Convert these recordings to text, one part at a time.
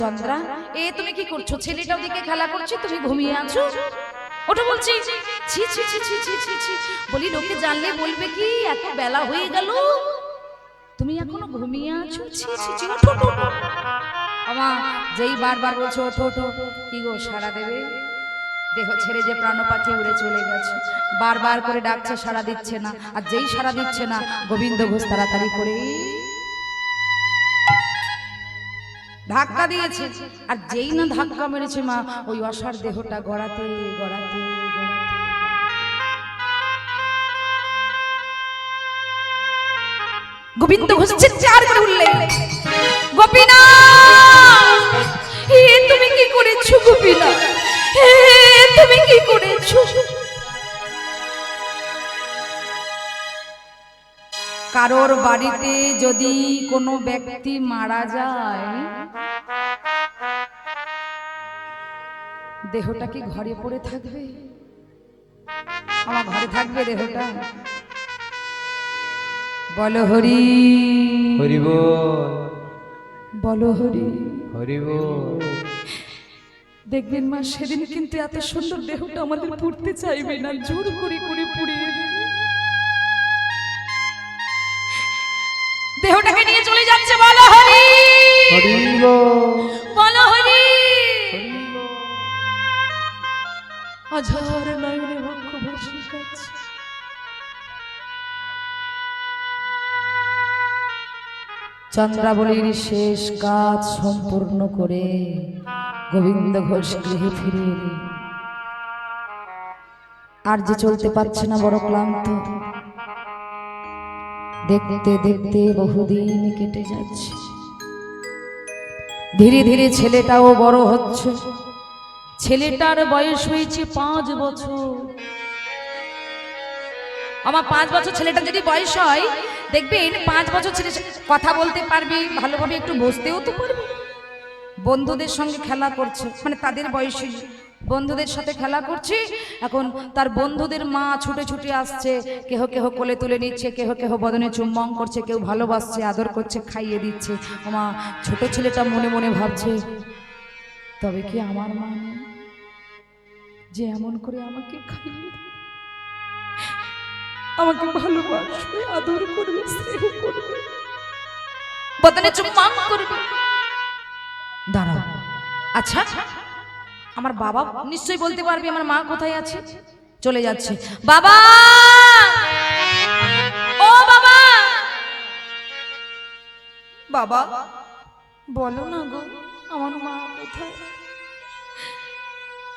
চন্দ্রা, এ তুমি কি করছো? ছেলেটাও দিকে খেলা করছে, তুমি ঘুমিয়ে আছো। ওটা বলছি, ছি ছি ছি ছি ছি ছি ছি, বলি লোকে জানলে বলবে কি এত বেলা হয়ে গেল তুমি এখনো ঘুমিয়ে আছো। ছি ছি ছি, ওঠো ওঠো। আমা যেই বারবার বলছো ওঠো ওঠো, কি গো সাড়া দেবে? দেহ ছেড়ে যে প্রাণ পাখি উড়ে চলে গেছে, বারবার করে ডাকছে সাড়া দিচ্ছে না। আর যেই সাড়া দিচ্ছে না, গোবিন্দ ঘোষ তাড়াতাড়ি করে ধাক্কা দিয়েছে। আর যেই না ধাক্কা মেরেছে মা, ওই অসার দেহটা গড়াতে গড়াতে গড়াতে গোবিন্দ ঘোষ চিৎকার করে উঠলেন, গোপীনাথ, এ তুমি কি করেছো? গোপীনাথ, এ তুমি কি করেছো? কারোর বাড়িতে যদি কোনো ব্যক্তি মারা যায়, দেহটা কি ঘরে পড়ে থাকবে? আমার ঘরে থাকবে দেহটা? বলো হরি হরি বল, বলো হরি হরি বল। দেখবেন মা, সেদিন কিন্তু এত সুন্দর দেহটা আমাদের পুড়তে চাইবে না, জোর করে করে পুড়িয়ে দেবে। দেহটাকে নিয়ে চলে যাচ্ছে। বলো হরি হরি বল, বলো হরি। হরি বল। অঝর নয়নে বক্ষ বসে কাছে, চন্দ্রাবলীর শেষ কাজ সম্পূর্ণ করে গোবিন্দ ঘোষ গৃহে ফিরে এলেন। আর যে চলতে পারছে না, বড় ক্লান্ত। দেখতে দেখতে বহুদিন কেটে যাচ্ছে। ধীরে ধীরে ছেলেটাও বড় হচ্ছে। ছেলেটার বয়স হয়েছে 5 বছর। আমার 5 বছর ছেলেটা যদি বয়স হয়, দেখবেন 5 বছর ছেলে কথা বলতে পারবে, ভালোভাবে একটু বসতেও তো পারবে। বন্ধুদের সঙ্গে খেলা করছে, মানে তাদের বয়সী বন্ধুদের সাথে খেলা করছে। এখন তার বন্ধুদের মা ছুটে ছুটে আসছে, কেহ কেহ কোলে তুলে নিচ্ছে, কেহ কেহ বদনে চুম্বন করছে, কেউ ভালোবাসছে, আদর করছে, খাইয়ে দিচ্ছে। মা ছোট ছেলেটা মনে মনে ভাবছে, তবে কি আমার মা নেই যে এমন করে আমাকে খাইয়ে দেবে, আমাকে ভালোবাসবে, আদর করবে, স্নেহ করবে, বদনে চুম্বন করবে। দাঁড়াও, আচ্ছা আমার বাবা নিশ্চয়ই বলতে পারবে আমার মা কোথায় আছে। চলে যাচ্ছে, বাবা, ও বাবা, বাবা বলো না গো, আমার মা কোথায়?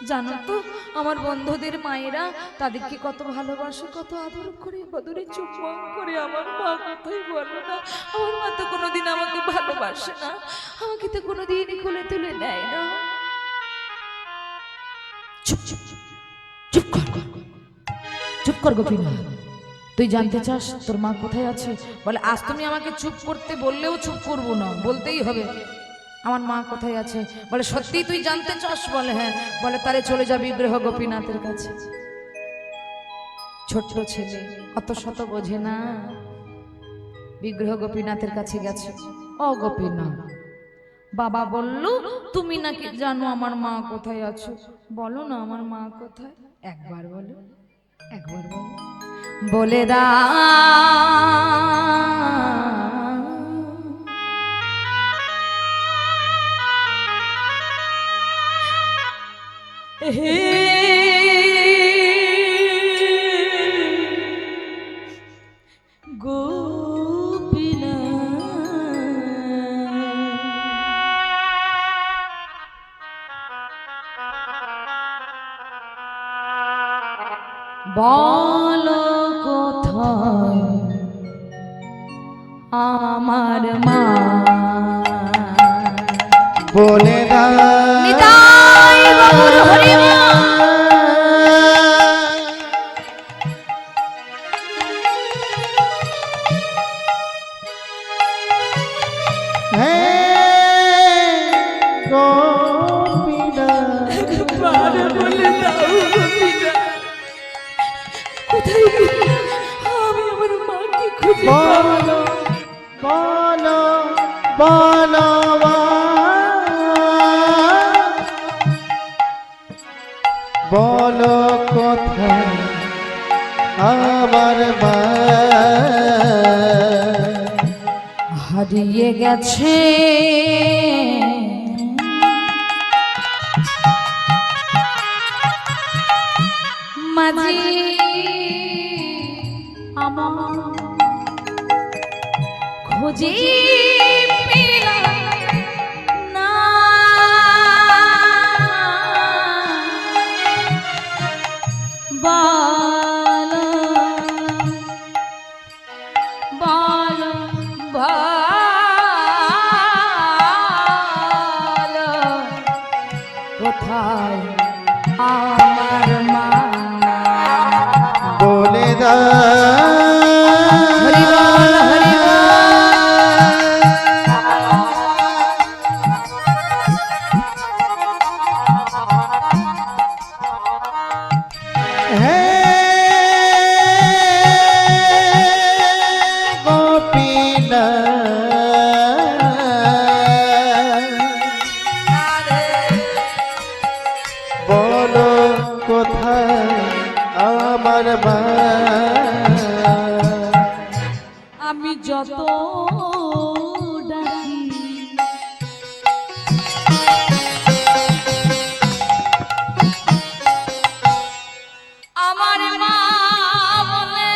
জানো তো আমার বন্ধুদের মায়েরা তাদেরকে কত ভালোবাসে, কত আদর করে, বদরে চুম্বন করে। আমার মা কোথায় বলো না? আমার মা তো কোনোদিন আমাকে ভালোবাসে না, আমাকে তো কোনোদিনই কোলে তুলে নেয় না। চুপ চুপ চুপ কর, চুপ কর গোপীনাথ। তুই জানতে চাস তোর মা কোথায় আছে? বলে আজ তুমি আমাকে চুপ করতে বললেও চুপ করবো না, বলতেই হবে আমার মা কোথায় আছে। বলে সত্যি তুই জানতে চাস? বলে হ্যাঁ। বলে তারে চলে যাবি বিগ্রহ গোপীনাথের কাছে। ছোট্ট ছেলে অত শত বোঝে না, বিগ্রহ গোপীনাথের কাছে গেছে। ও গোপীনাথ, বাবা বলল তুমি নাকি জানো আমার মা কোথায় আছে, বলো না আমার মা কোথায়, একবার বলো, একবার বলো। বলে দা হে বলো কোথায় আমার মা? বলে না নিতাই গৌর হরি বল। বলে দাও গোপীনাথ, কোথায় আমি আমার মাকে খুঁজে বলো বলো বলো বলো কোথায় আমার মা হারিয়ে গেছে মাঝি আমার খোঁজে পেলাম না বলো বলো বলো কোথায় আমার মা বলে দা হরি বল হরি গোপীনা বলো কোথায় আমার মা আমি যত ডাকি আমার মা বলে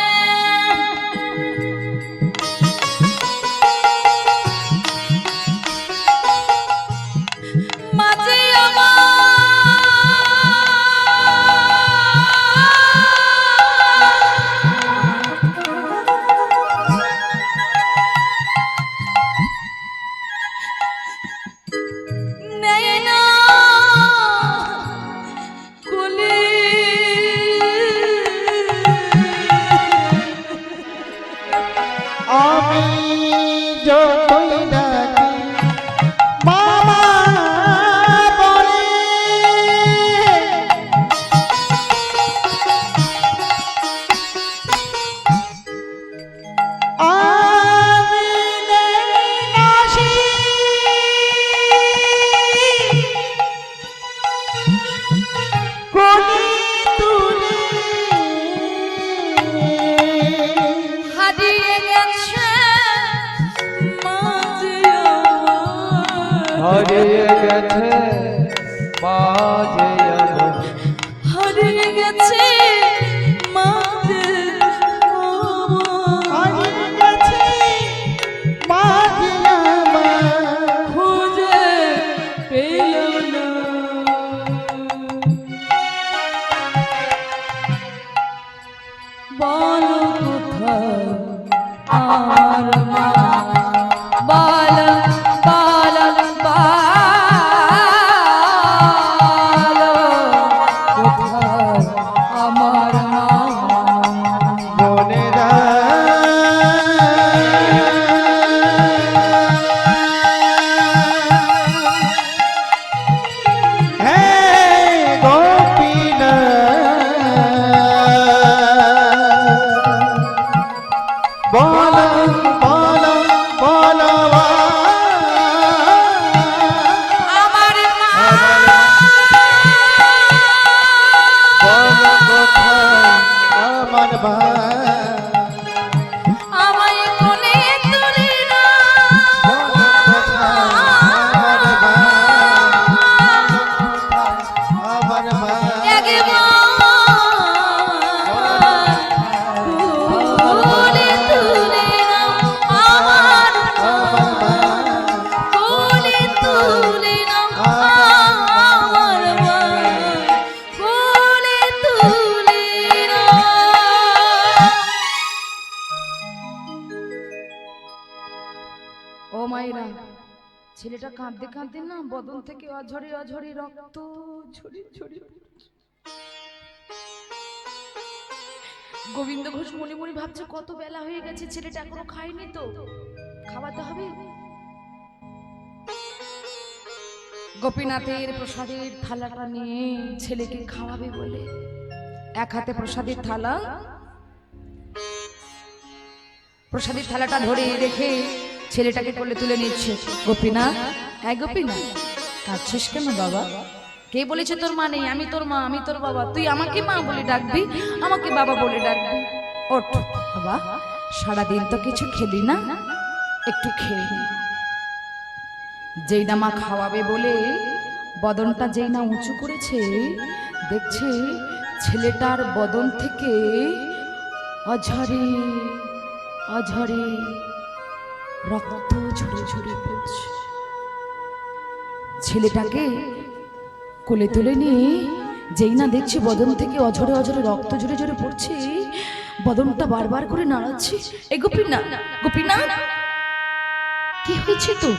মাঝে নেই না কোলে আমি যতই ডাকি মামা বলে আমি নেই নাসি কোলে তুলে হারিয়ে গেছে মাঝে হারিয়ে গেছে মাঝে আমার হারিয়ে গেছে মাঝে হারিয়ে গেছে মাঝে আমার খুঁজে পেলাম না বলো কোথায় আমার মা বলো বলো বলো কোথায় আমার মা বলে দা হে গোপীনা বলো বলো বলো আমার মা বলো কোথায় আমার মা আমায় কোলে তুলে না বলো কোথায় আমার মা আমার মা কোলে তুলে না আমার আমার মা কোলে তুলে না আমার মা কোলে তুলে না ও মাইরা ছেলেটা কাঁদতে কাঁদতে না বদন থেকে অঝরে অঝরে রক্ত ঝরে ঝরে গোবিন্দ ঘোষ মনে মনে ভাবছে কত বেলা হয়ে গেছে ছেলেটা এখনো খায়নি তো খাওয়াতে হবে গোপীনাথের প্রসাদের থালাটা নিয়ে ছেলেকে খাওয়াবে বলে এক হাতে প্রসাদের থালা প্রসাদের থালাটা ধরে রেখে ছেলেটাকে কোলে তুলে নিচ্ছে গোপীনাথ হ্যাঁ গোপীনাথ কাঁদছিস কেন বাবা কে বলেছে তোর মা নেই? আমি তোর মা, আমি তোর বাবা। তুই আমাকে মা বলে ডাকবি, আমাকে বাবা বলে ডাকবি। ওঠ বাবা, সারাদিন তো কিছু খেলি না, একটু খেয়ে নে। যেই না মা খাওয়াবে বলে বদনটা যেই না উঁচু করেছে, দেখছে ছেলেটার বদন থেকে অঝরে অঝরে রক্ত ঝরে ঝরে পড়ছে। ছেলেটাকে কোলে তুলে নিয়ে যেই না দেখছি বদন থেকে অঝরে অঝরে রক্ত ঝরে ঝরে পড়ছে, বদনটা বারবার করে নাড়াচ্ছে। এ গোপীনাথ, গোপীনাথ, কি হয়েছে তো?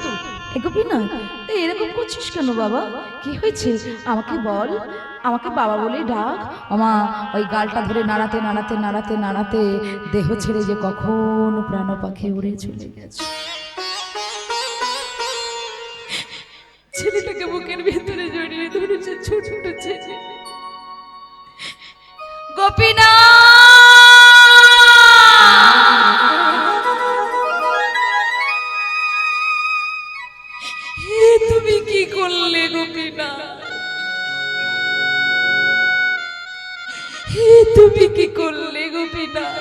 এ গোপীনাথ, এরকম করছিস কেন বাবা? কি হয়েছে আমাকে বল, আমাকে বাবা বলে ডাক। আমা ওই গালটা ধরে নাড়াতে নাড়াতে নাড়াতে নাড়াতে দেহ ছেড়ে যে কখন প্রাণ পাখি উড়ে চলে গেছে। ছেলেটাকে বুকের ভেতরে জড়িয়ে ধরেছে ছোট ছেলে। গোপীনাথ, তুমি কি করলে গোপীনাথ? তুমি কি করলে গোপীনাথ?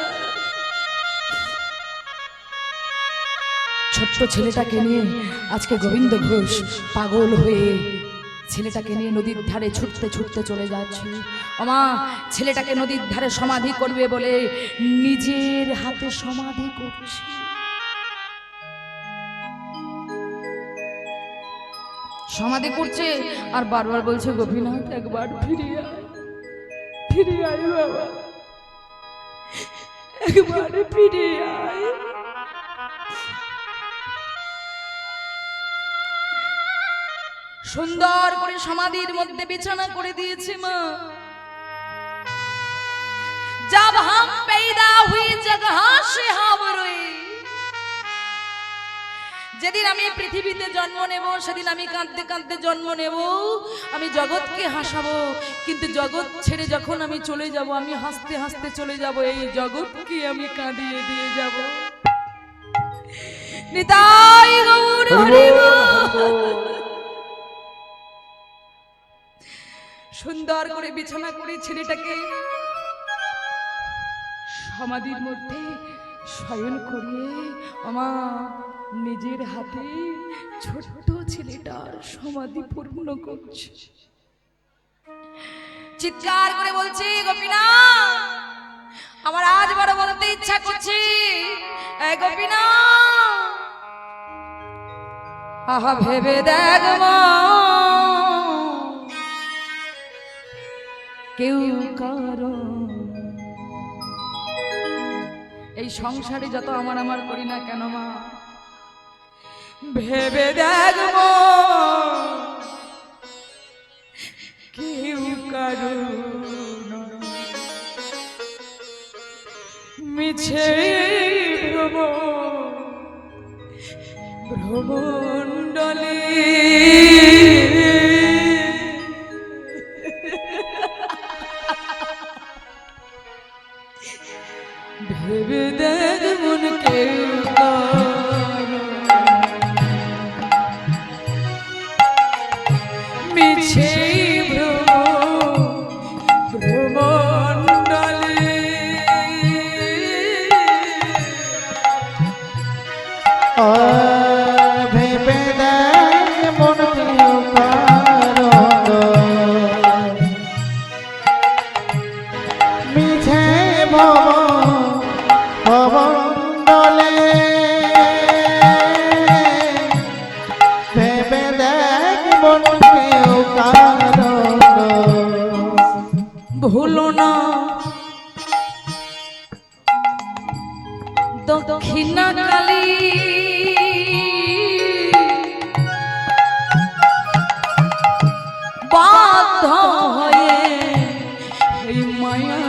ছোট্ট ছেলেটাকে নিয়ে আজকে গোবিন্দ ঘোষ পাগল হয়ে ছেলেটাকে নিয়ে নদীর ধারে ছুটতে ছুটতে চলে যাচ্ছে। ওমা, ছেলেটাকে নদীর ধারে সমাধি করবে বলে নিজের হাতে সমাধি করছে। সমাধি করছে আর বারবার বলছে, গোপীনাথ একবার ফিরে আয়, ফিরে আয় বাবা, একবার ফিরে আয়। সুন্দর করে সমাধির মধ্যে বিছানা করে দিয়েছে মা। जब हम पैदा हुई जगह से हम रोए, যেদিন আমি পৃথিবীতে জন্ম নেব সেদিন আমি কাঁদতে কাঁদতে জন্ম নেব, আমি জগৎকে হাসাবো। কিন্তু জগৎ ছেড়ে যখন আমি চলে যাব, আমি হাসতে হাসতে চলে যাব, এই জগৎকে আমি কাঁদিয়ে দিয়ে যাব। নিতাই গৌর হরি বল। সুন্দর করে বিছানা করে ছেলেটাকে সমাধির মধ্যে শয়ন করিয়ে আমা নিজের হাতে ছোট্ট ছেলেটার সমাধি পূর্ণ করছে। চিৎকার করে বলছি, গোপীনাথ আমার আজ বড় বলতে ইচ্ছা করছে, এই গোপীনাথ আহা ভেবে দেখ মা, কেউ কারো এই সংসারে যত আমার আমার করি না কেন মা, ভেবে দেখব কেউ কারো মিছে ভ্রমণ্ডলে ভেবে দেখ মন কেউ মিছে ভ্রমণ্ডলে ভেবে দেখ মন কেউ কারো মিছে ভবমণ্ডলে, ভেবে দেখ মন কেউ কারো ভুলো না দক্ষিণা কালী বাধ্য হয়ে এই মায়া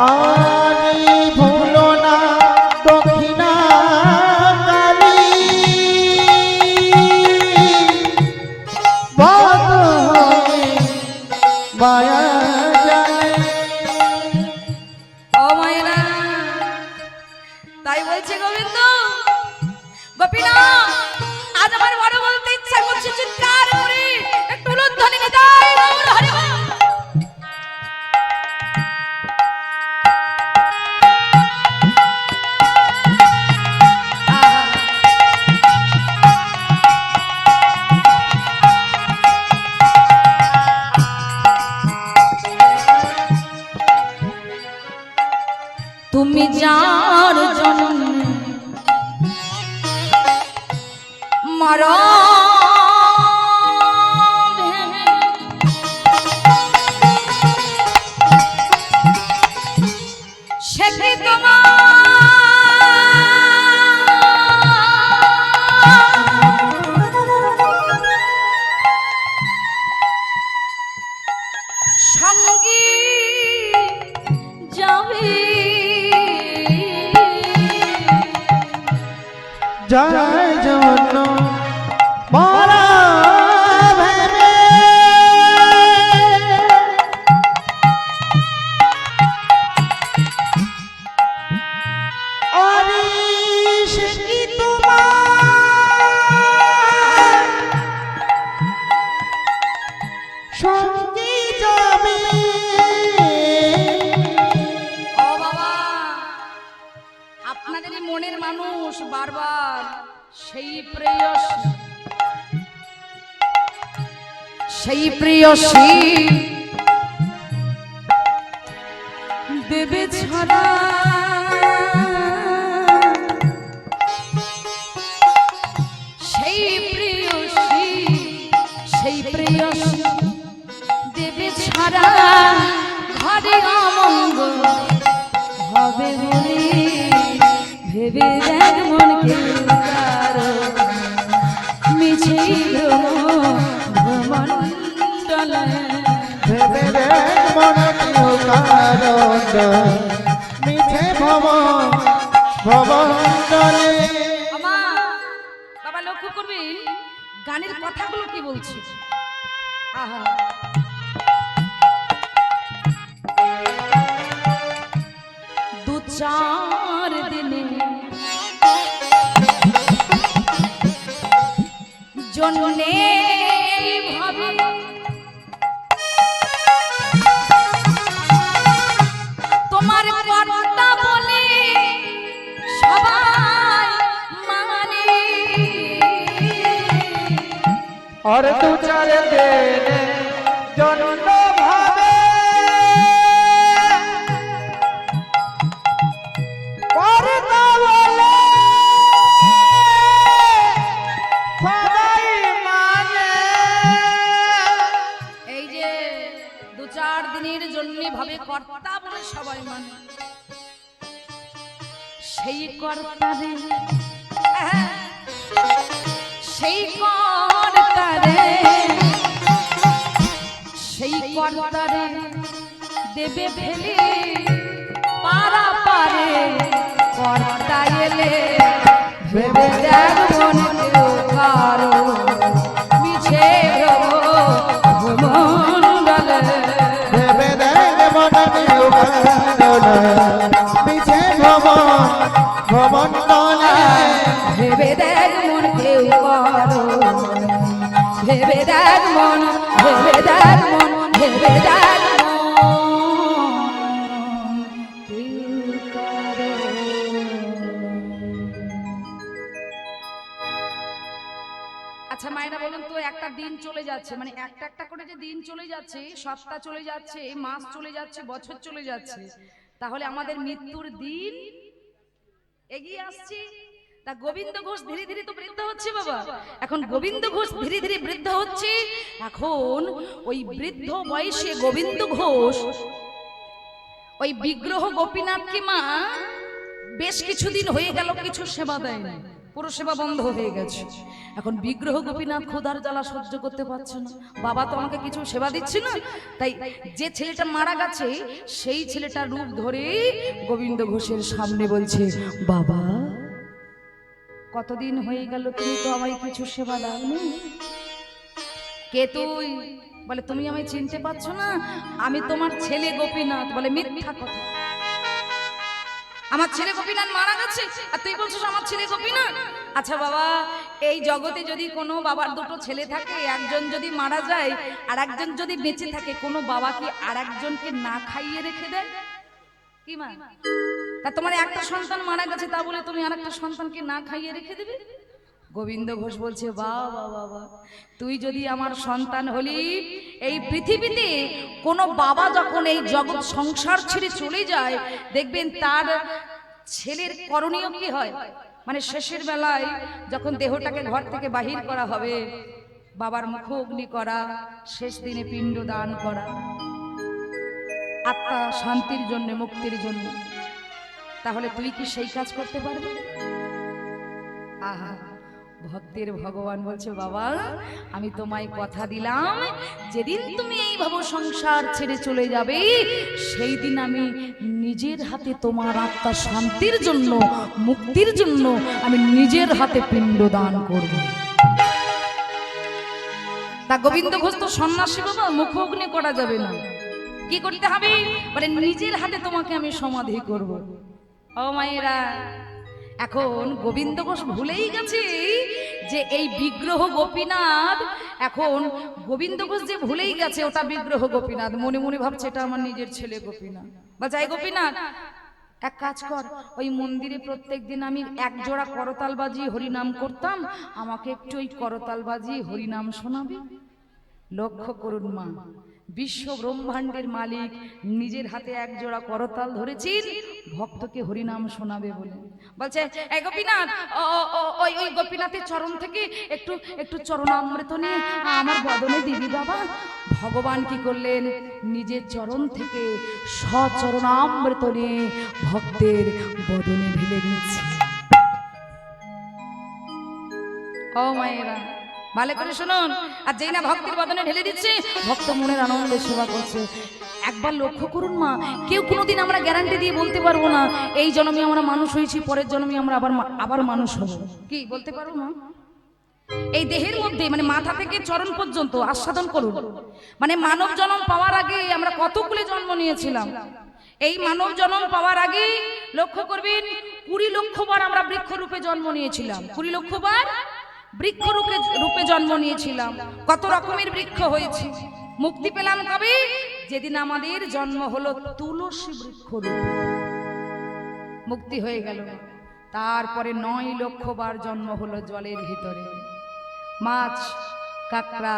আর ভুলো না দক্ষিণা কালী বাধ্য হয়ে মায়া জালে। ও মায়েরা ভেবে সে কি তোমার সঙ্গী যাবে যায় জন্য মরা ভেবে আরে সে কি তোমার সঙ্গী যাবে ও বাবা, আপনাদেরই মনের মানুষ বারবার সেই প্রেয়সী দেবে ছাড়া সেই প্রেয়সী দেবে ছাড়া ঘরে অমঙ্গল হবে বলে ভেবে দেখ মনকে কারো মিছে ভ্রমণ্ডলে ভেবে দেখ মনে কেউ কারণ মিছে ভবন্তরে বাবা লক্ষ্য করবেন গানের কথাগুলো কি বলছি। আহা, দু চার দিনে জন্যে ভাবে তোমার কর্তা বলে সবাই মানে और तू चार देने जन्म भावे करता बोले सदाई माने এই যে দু চার দিনের জন্য ভাবে কর্তা বলে সবাই মানে সেই কর্তারে সেই কর্তারে দেবে ফেলে পারা পারে কর্তা এলে ভেবে দেখ মনে কেউ কারো মিছে ভ্রমণ্ডলে ভেবে দেখ মনে কেউ কারণ মিছে ভবন্তরে ভেবে দেখ মন কেউ কারো ভেবে দেখ মন ভেবে দেখ মন ভেবে দেখ আচ্ছা মায়েরা বলুন তো, একটা দিন চলে যাচ্ছে, মানে একটা একটা করে যে দিন চলে যাচ্ছে, সপ্তাহ চলে যাচ্ছে, মাস চলে যাচ্ছে, বছর চলে যাচ্ছে, তাহলে আমাদের মৃত্যুর দিন এগিয়ে আসছে। তা গোবিন্দ ঘোষ ধীরে ধীরে তো বৃদ্ধ হচ্ছে বাবা। এখন গোবিন্দ ঘোষ ধীরে ধীরে বৃদ্ধ হচ্ছে। এখন ওই বৃদ্ধ বয়সে গোবিন্দ ঘোষ ওই বিগ্রহ গোপীনাথকে মা বেশ কিছুদিন হয়ে গেল কিছু সেবা দেয় না, পুরো সেবা বন্ধ হয়ে গেছে। এখন বিগ্রহ গোপীনাথ ক্ষুধার জ্বালা সহ্য করতে পারছে না, বাবা তো আমাকে কিছু সেবা দিচ্ছে না, তাই যে ছেলেটা মারা গেছে সেই ছেলেটার রূপ ধরে গোবিন্দ ঘোষের সামনে বলছে, বাবা কতদিন হয়ে গেল তুমি তো আমায় কিছু সেবা দাওনি। কে তুই? বলে তুমি আমায় চিনতে পারছো না, আমি তোমার ছেলে গোপীনাথ। বলে মিথ্যা কথা, আমার ছেলে গোপীনাথ মারা গেছে আর তুই বলছিস আমার ছেলে গোপীনাথ? আচ্ছা বাবা, এই জগতে যদি কোনো বাবার দুটো ছেলে থাকে, একজন যদি মারা যায় আর একজন যদি বেঁচে থাকে, কোনো বাবা কি আর একজনকে না খাইয়ে রেখে দেয়? কি মা, তা তোমার একটা সন্তান মারা গেছে তা বলে তুমি আর একটা সন্তানকে না খাইয়ে রেখে দেবে? গোবিন্দ ঘোষ বলছে, বাবা বাবা, তুই যদি আমার সন্তান হলি, এই পৃথিবীতে কোনো বাবা যখন এই জগৎ সংসার ছেড়ে চলে যায়, দেখবেন তার ছেলের করণীয় কি হয়? মানে শেষের বেলায় যখন দেহটাকে ঘর থেকে বাহির করা হবে, বাবার মুখ অগ্নি করা, শেষ দিনে পিণ্ড দান করা, আত্মা শান্তির জন্য, মুক্তির জন্য। তাহলে তুই কি সেই কাজ করতে পারবি? আহা, ভক্তের ভগবান বলছে, বাবা আমি তোমায় কথা দিলাম, যেদিন তুমি এই ভব সংসার ছেড়ে চলে যাবে, সেই দিন আমি নিজের হাতে তোমার আত্মা শান্তির জন্য, মুক্তির জন্য আমি নিজের হাতে পিণ্ড দান করব। তা গোবিন্দ ঘোষ তো সন্ন্যাসী বাবা, মুখ অগ্নি করা যাবে না। কি করতে হবে? মানে নিজের হাতে তোমাকে আমি সমাধি করব। ও মায়েরা, এখন গোবিন্দ ঘোষ ভুলেই গেছে যে এই বিগ্রহ গোপীনাথ, এখন গোবিন্দ ঘোষ যে ভুলেই গেছে ওটা বিগ্রহ গোপীনাথ, মনে মনে ভাবছে এটা আমার নিজের ছেলে গোপীনাথ। বা যাই গোপীনাথ, এক কাজ কর, ওই মন্দিরে প্রত্যেকদিন আমি এক জোড়া করতাল বাজিয়ে হরিনাম করতাম, আমাকে একটু ওই করতাল বাজিয়ে হরিনাম শোনাবি। লক্ষ্য করুন মা, বিশ্ব ব্রহ্মাণ্ডের মালিক নিজের হাতে এক জোড়া করতাল ধরেছেন ভক্তকে হরিনাম শোনাবে বলে। বলছে, এই গোপীনাথ, ওই ওই গোপীনাথের চরণ থেকে একটু একটু চরণামৃত নিয়ে আমার বদনে দিবি বাবা। ভগবান কি করলেন? নিজের চরণ থেকে সচরণামৃত নিয়ে ভক্তের বদনে ঢেলে দিচ্ছে। ও মায়েরা, ভালো করে শুনুন। আর যেই না ভক্তের বদনে ঢেলে দিচ্ছে, ভক্ত মনের আনন্দে সেবা করছে। একবার লক্ষ্য করুন মা, কেউ কোনোদিন আমরা গ্যারান্টি দিয়ে বলতে পারবো না এই জন্মে আমরা মানুষ হয়েছি, পরের জন্মে আমরা আবার মানুষ হব। কি বলতে পারবো না? এই দেহের মধ্যে মানে মাথা থেকে চরণ পর্যন্ত আস্বাদন করুন। মানে মানব জন্ম পাওয়ার আগে আমরা কতগুলো জন্ম নিয়েছিলাম। এই মানব জন্ম পাওয়ার আগে লক্ষ্য করবেন 20 লক্ষ বার আমরা বৃক্ষরূপে জন্ম নিয়েছিলাম। 20 লক্ষ বার বৃক্ষ রূপে জন্ম নিয়েছিলাম। কত রকমের বৃক্ষ হয়েছে। মুক্তি পেলাম কবে? যেদিন আমাদের জন্ম হলো তুলসী বৃক্ষ রূপে, মুক্তি হয়ে গেল। তারপরে 9 লক্ষ বার জন্ম হলো জলের ভিতরে, মাছ, কাঁকড়া,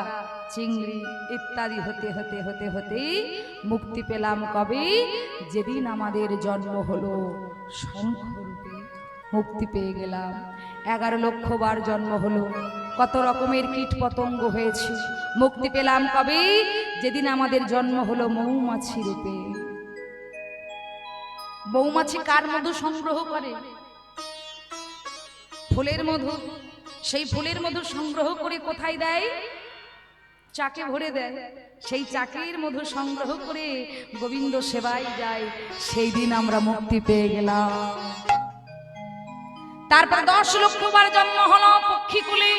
চিংড়ি ইত্যাদি হতে হতে হতে হতে মুক্তি পেলাম কবে? যেদিন আমাদের জন্ম হলো শঙ্খ রূপে, মুক্তি পেয়ে গেলাম। 11 লক্ষ বার জন্ম হলো, কত রকমের কীট পতঙ্গ হয়েছে। মুক্তি পেলাম কবে? যেদিন আমাদের জন্ম হলো মৌমাছি রূপে। মৌমাছি কার মধু সংগ্রহ করে? ফুলের মধু। সেই ফুলের মধু সংগ্রহ করে কোথায় দেয়? চাকে ভরে দেয়। সেই চাকের মধু সংগ্রহ করে গোবিন্দ সেবায় যায়। সেই দিন আমরা মুক্তি পেয়ে গেলাম। তারপর 10 লক্ষ বার জন্ম হলো পক্ষী কুলে।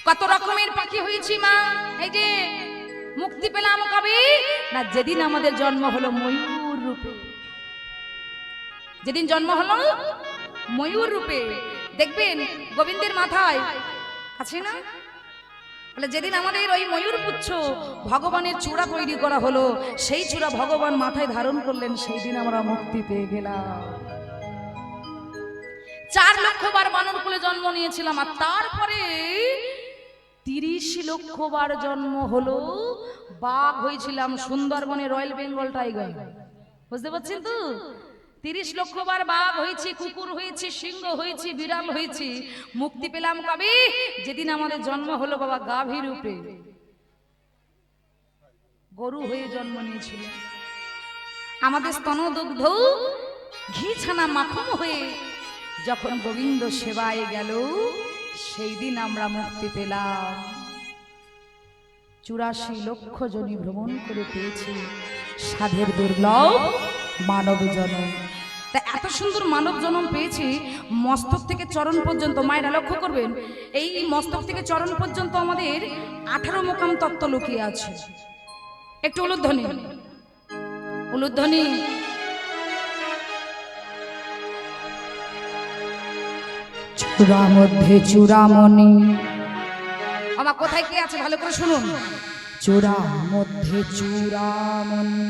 কত রকমের পাখি হয়েছি মা। এই যে মুক্তি পেলাম কবে? না যেদিন আমাদের জন্ম হলো ময়ূর রূপে। যেদিন জন্ম হলো ময়ূর রূপে। দেখবেন গোবিন্দের মাথায় আছে না, বলে যেদিন আমাদের ওই ময়ূর পুচ্ছ ভগবানের চূড়া তৈরি করা হলো, সেই চূড়া ভগবান মাথায় ধারণ করলেন, সেই দিন আমরা মুক্তি পেয়ে গেলাম। 4 লক্ষ বার বানর কুলে জন্ম নিয়েছিলাম। আর তারপরে 30 লক্ষ বার জন্ম হলো বাঘ হয়েছিলাম, সুন্দরবনে রয়্যাল বেঙ্গল টাইগার। বুঝতে পারছেন তো? 30 লক্ষ বার বাঘ হয়েছি, কুকুর হয়েছি, সিংহ হয়েছি, বিড়াল হয়েছি। মুক্তি পেলাম কবে? যেদিন আমাদের জন্ম হলো বাবা গাভী রূপে, গরু হয়ে জন্ম নিয়েছিল। আমাদের স্তনদুগ্ধ ঘি ছানা মাখন হয়ে যখন গোবিন্দ সেবায় গেল, সেই দিন আমরা মুক্তি পেলাম। 84 লক্ষ জনি ভ্রমণ করে পেয়েছি সাধের দুর্লভ মানব জন্ম। তা এত সুন্দর মানব জন্ম পেয়েছি, মস্তক থেকে চরণ পর্যন্ত। মায়েরা লক্ষ্য করবেন, এই মস্তক থেকে চরণ পর্যন্ত আমাদের 18 মোকাম তত্ত্ব লুকিয়ে আছে। একটু উলুধ্বনি, উলুধ্বনি। চূড়া মধ্যে চূড়ামণি। আমার কোথায় কি আছে ভালো করে শুনুন। চূড়া মধ্যে চূড়ামণি,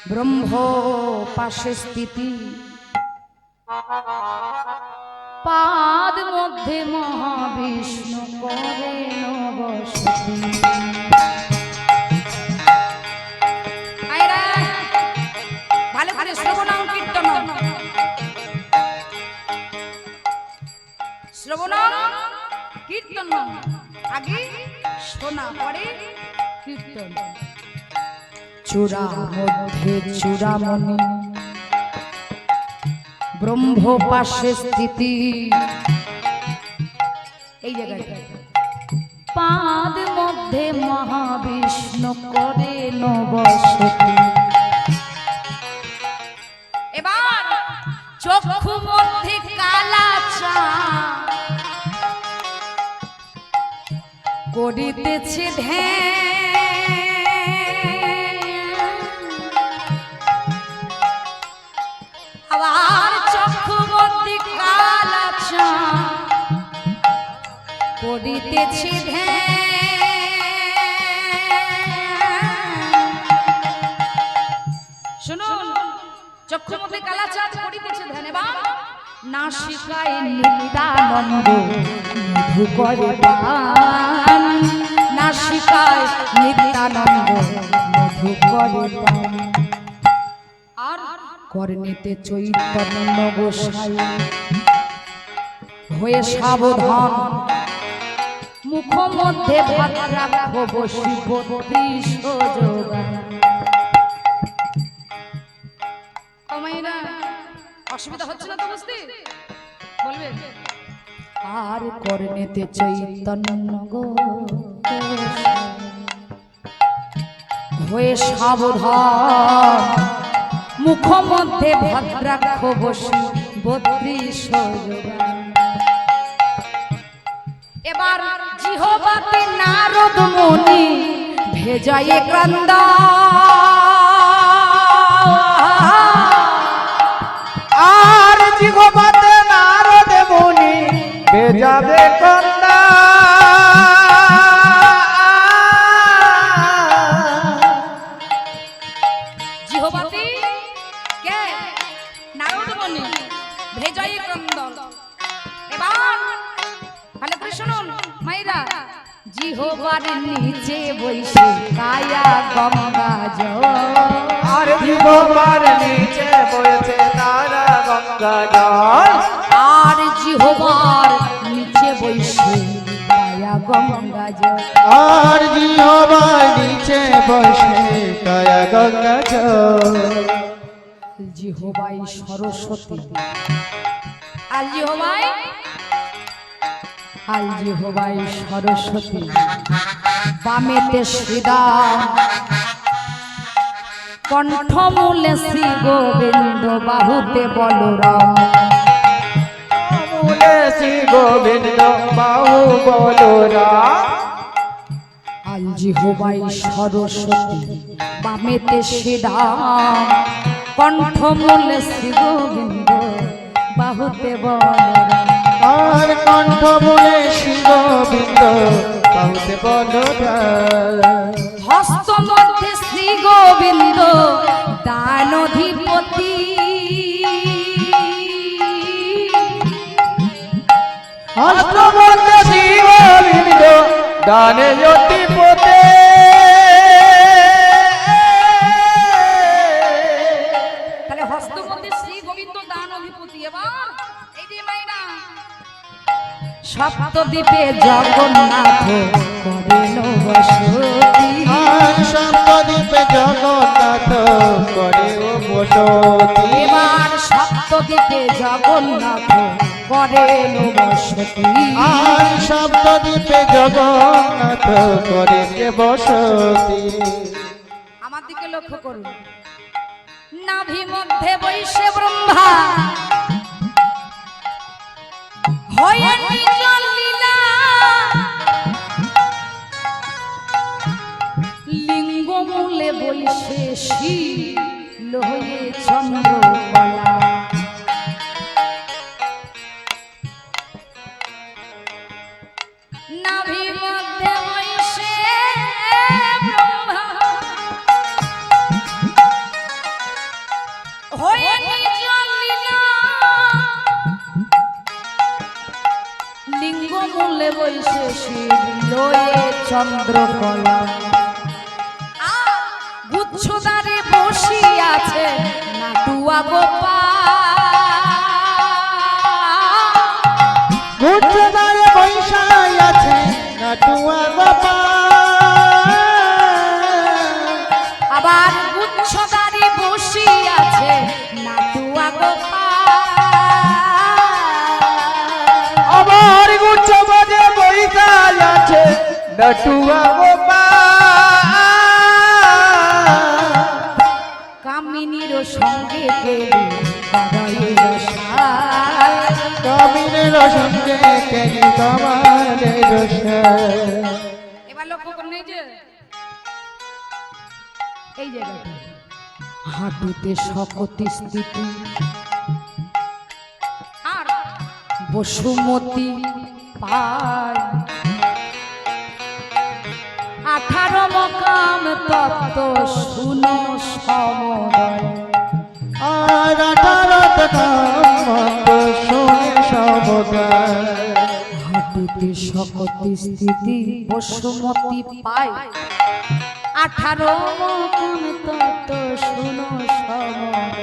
ব্রহ্ম পাশে স্থিতি, পাদ মধ্যে মহাবিষ্ণু করেন বসতি। ভালো করে শ্রবণ কীর্তন। কীর্তন হয়। আগে শোনা পরে কীর্তন। চূড়া মধ্যে চূড়ামণি ব্রহ্ম পাশে স্থিতি, এই জায়গাটা পাদ মধ্যে মহাবিষ্ণু করে নবসতি। এবার চক্ষু মধ্যে কালা চাঁদ করিতেছে ধ্যান, আবার চক্ষু মধ্যে কালা চাঁদ করিতেছে ধ্যান। শুনুন, চক্ষু মধ্যে কালা চাঁদ করিতেছে ধ্যান। এবার নাসিকায় নিত্যানন্দ মধু করে পান, নাসিকায় নিত্যানন্দ মধু করে পান। আর কর্ণেতে চৈতন্য গোসাই হয়ে সাবধান, মুখ মধ্যে ভাত রাখো বসি 32 যোগান। কমাইরা অসুবিধা হচ্ছে না তো বুঝতে বলবে। আর কর্ণেতে চৈতন্য গোসাই হয়ে সাবধান, মুখ মধ্যে ভাত রাখো বসি 32 যোগান। এবার জিহ্বাতে নারদ মুনি ভেজায়ে ক্রন্দ, আর জিহ্বাতে নারদ মুনি ভেজাবে কন্দা। জিহ্বাতে কে? নারদ মুনি ভেজায়ে ক্রন্দ। এবার ভালো করে শুনুন মাইরা, জিহ্বার নিচে বইসে কায়া গঙ্গা জল, আর জিহ্বার নিচে বইছে তারা গঙ্গা জল, আর জিহ্বার নিচে বইসে কায়া গঙ্গা জল। আর জিহ্বার নিচে বসে কায়া গঙ্গা জল। জিহ্বাই সরস্বতী, আর জিহ্বাই আল জিহ্বাই সরস্বতী, বামেতে শ্রীরাম, কণ্ঠমূলে শ্রী গোবিন্দ, বাহুতে বলরাম। মূলে শ্রী গোবিন্দ, বাহু বলরাম। আল জিহ্বাই সরস্বতী, বামেতে শ্রীরাম, কণ্ঠমূলে শ্রী গোবিন্দ, বাহুতে বলরাম। আর কণ্ঠ বলে শ্রী গোবিন্দ, বাহুতে বলরাম। হস্ত মধ্যে শ্রী গোবিন্দ দানধিপতি, হস্ত বলে শ্রী গোবিন্দ দানে অধিপতি। তাহলে হস্ত মধ্যে শ্রী গোবিন্দ দানধিপতি। এবার এই যে মাইনা, সপ্তদ্বীপে জগন্নাথ করেন বসতি, আর সপ্তদ্বীপে জগন্নাথ করে বসতি। এবার সপ্তদ্বীপে জগন্নাথ করেন বসতি, আর সপ্তদ্বীপে জগন্নাথ করে বসতি। আমার দিকে লক্ষ্য করুন, নাভি মধ্যে বৈশে ব্রহ্মা হয়ে নিজ লীলা, লিঙ্গ মূলে বৈশে শিল হয়ে চন্দ্রকলা। নাভি মধ্যে বৈশে ব্রহ্মা হয়ে নিজ লীলা, লিঙ্গ মূলে বৈশে শিল হয়ে চন্দ্রকলা। গুচ্ছদারে বসিয়াছে নাটুয়া গোপাল, গুচ্ছদারে বৈশায় নাটুয়া গোপাল আবার গুচ্ছদারি বসি আছে নাটুয়া গোপাল আবার গুচ্ছ বাজে বইতাল আছে নাটুয়া গোপাল কামিনীর সঙ্গে কেলি হৃদয়ের সাল কামিনের সঙ্গে কেনি কমালের সাল এবার লক্ষ্য করুন এই জায়গাটা হাঁটুতে শকতি স্থিতি আর বসুমতী পায় 18 মকাম তত্ত্ব শুনো সমদয় আর 18 কাম শুনে সমুদায় হাঁটুতে শকতি স্থিতি বসুমতী পায় 18 মকাম তত্ত্ব শুনো সমদয়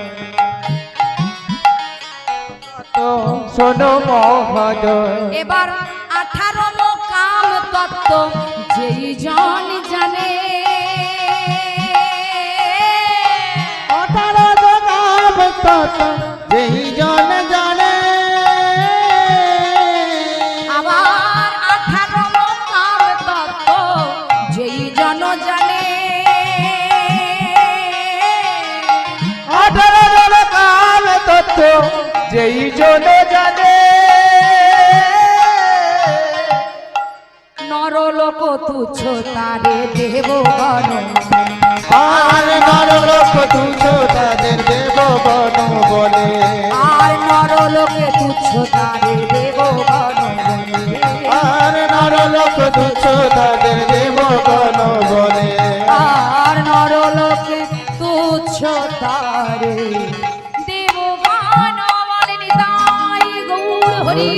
শোনো মহোদয় এবার 18 মকাম তত্ত্ব যেই জন জানে 18 কাম তত যেই জন জানে আবার 18 মকাম তত্ত্ব যেই জন জানে 18 কাম তত যেই জন জানে নরলোক তুচ্ছ তারে দেব গণ আর নরলোক তুচ্ছ তাদের দেব বন বলে আর নরলোকে তুচ্ছ তারে দেব গণ আর নরলোক তুচ্ছ তাদের দেব বন বলে আর নরলোকে তুচ্ছ তারে দেব গণ বলে নিতাই গৌর হরি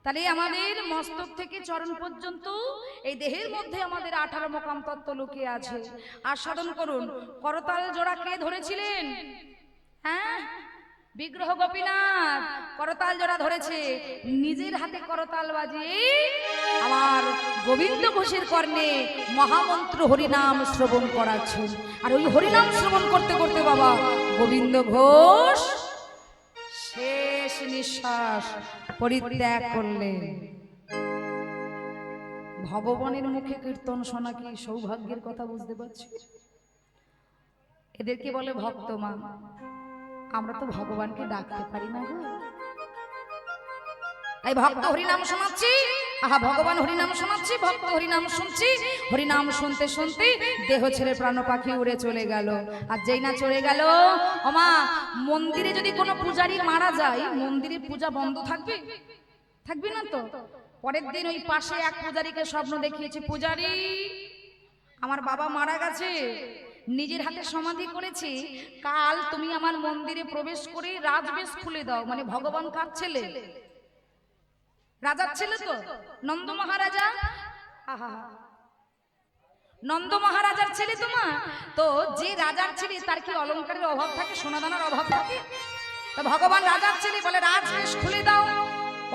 তাহলে আমাদের মস্তক থেকে চরণ পর্যন্ত এই দেহের মধ্যে আমাদের 18 মকাম তত্ত্ব লুকিয়ে আছে আস্বাদন করুন করতাল জোড়া কে ধরেছিলেন হ্যাঁ বিগ্রহ গোপীনাথ করতাল জোড়া ধরেছে নিজের হাতে করতাল বাজিয়ে আমার গোবিন্দ ঘোষের কর্ণে মহামন্ত্র হরিনাম শ্রবণ করাচ্ছেন আর ওই হরিনাম শ্রবণ করতে করতে বাবা গোবিন্দ ঘোষ শেষ নিঃশ্বাস পরিত্যাগ করলেন ভগবানের মুখে কীর্তন শোনা কি সৌভাগ্যের কথা বুঝতে পারছি এদেরকে বলে ভক্ত মা আমরা তো ভগবানকে ডাকতে পারি না গো তাই ভক্ত হরিনাম শোনাচ্ছি আহা ভগবান হরিনাম শোনাচ্ছি ভক্ত হরিনাম শুনছি হরিনাম শুনতে শুনতে দেহ ছেড়ে প্রাণ পাখি উড়ে চলে গেল আর যেই না চলে গেল ওমা মন্দিরে যদি কোনো পূজারী মারা যায় মন্দিরে পূজা বন্ধ থাকবে থাকবে না তো পরের দিন ওই পাশে এক পূজারীকে স্বপ্ন দেখিয়েছে পূজারী আমার বাবা মারা গেছে নিজের হাতে সমাধি করেছি কাল তুমি আমার মন্দিরে প্রবেশ করে রাজবেশ খুলে দাও মানে ভগবান কার ছেলে রাজার ছেলে তো নন্দ মহারাজা আহা নন্দ মহারাজার ছেলে তোমা তো যে রাজার ছেলে তার কি অলংকারের অভাব থাকে সোনাদানার অভাব থাকে তো ভগবান রাজার ছেলে বলে রাজবেশ খুলে দাও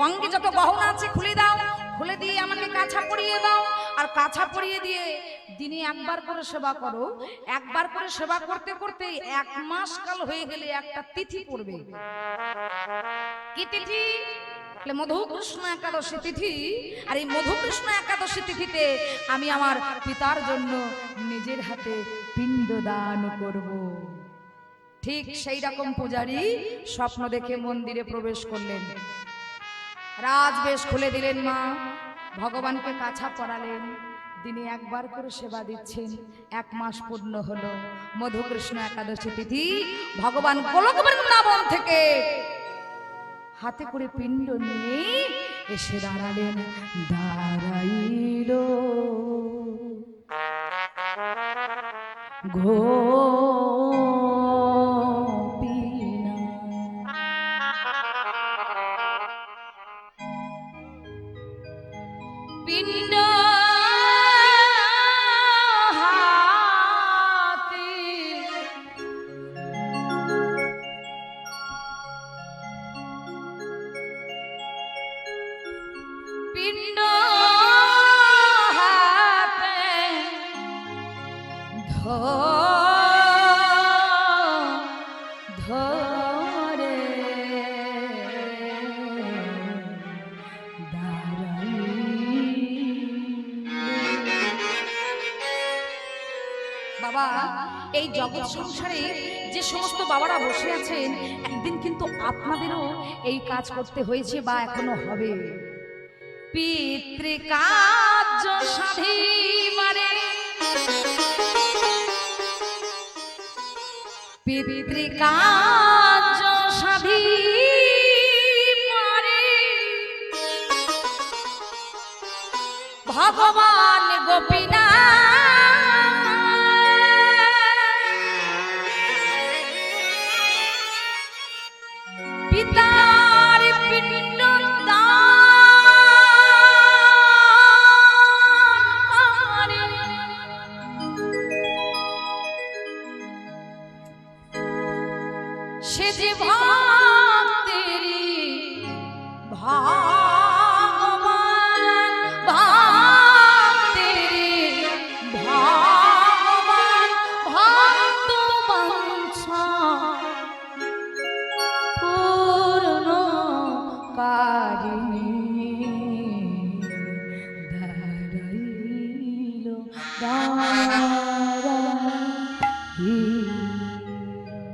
অঙ্গে যত গহনা আছে খুলে দাও খুলে দিয়ে আমাকে কাছা পরিয়ে দাও আর কাছা পরিয়ে দিয়ে দিনে একবার করে সেবা করো একবার করে সেবা করতে করতে 1 মাস কাল হয়ে গেলে একটা তিথি পড়বে কি তিথি মধুকৃষ্ণ একাদশী তিথি আর এই মধুকৃষ্ণ একাদশী তিথিতে আমি আমার পিতার জন্য নিজের হাতে পিণ্ড দান করব ঠিক সেই রকম পূজারী স্বপ্ন দেখে মন্দিরে প্রবেশ করলেন রাজবেশ খুলে দিলেন মা ভগবানকে কাছা পরালেন দিনে একবার করে সেবা দিচ্ছেন 1 মাস পূর্ণ হলো মধুকৃষ্ণ একাদশী তিথি ভগবান গোলক বৃন্দাবন থেকে হাতে করে পিণ্ড নিয়ে এসে দাঁড়ালেন দাঁড়াইল পিণ্ড বাবা এই জগৎ সংসারে যে সমস্ত বাবারা বসে আছেন, একদিন কিন্তু আপনাদেরও এই কাজ করতে হয়েছে বা এখনো হবে। পিতৃকার্য সাধিবারে, পিতৃকার্য সাধিবারে ভগবান গোপীনাথ পিতার পিণ্ড সে যে ভক্তেরি ভগবান, ভক্তেরি ভগবান, ভক্ত বাঞ্ছা পূর্ণ কারিণী দাঁড়াইল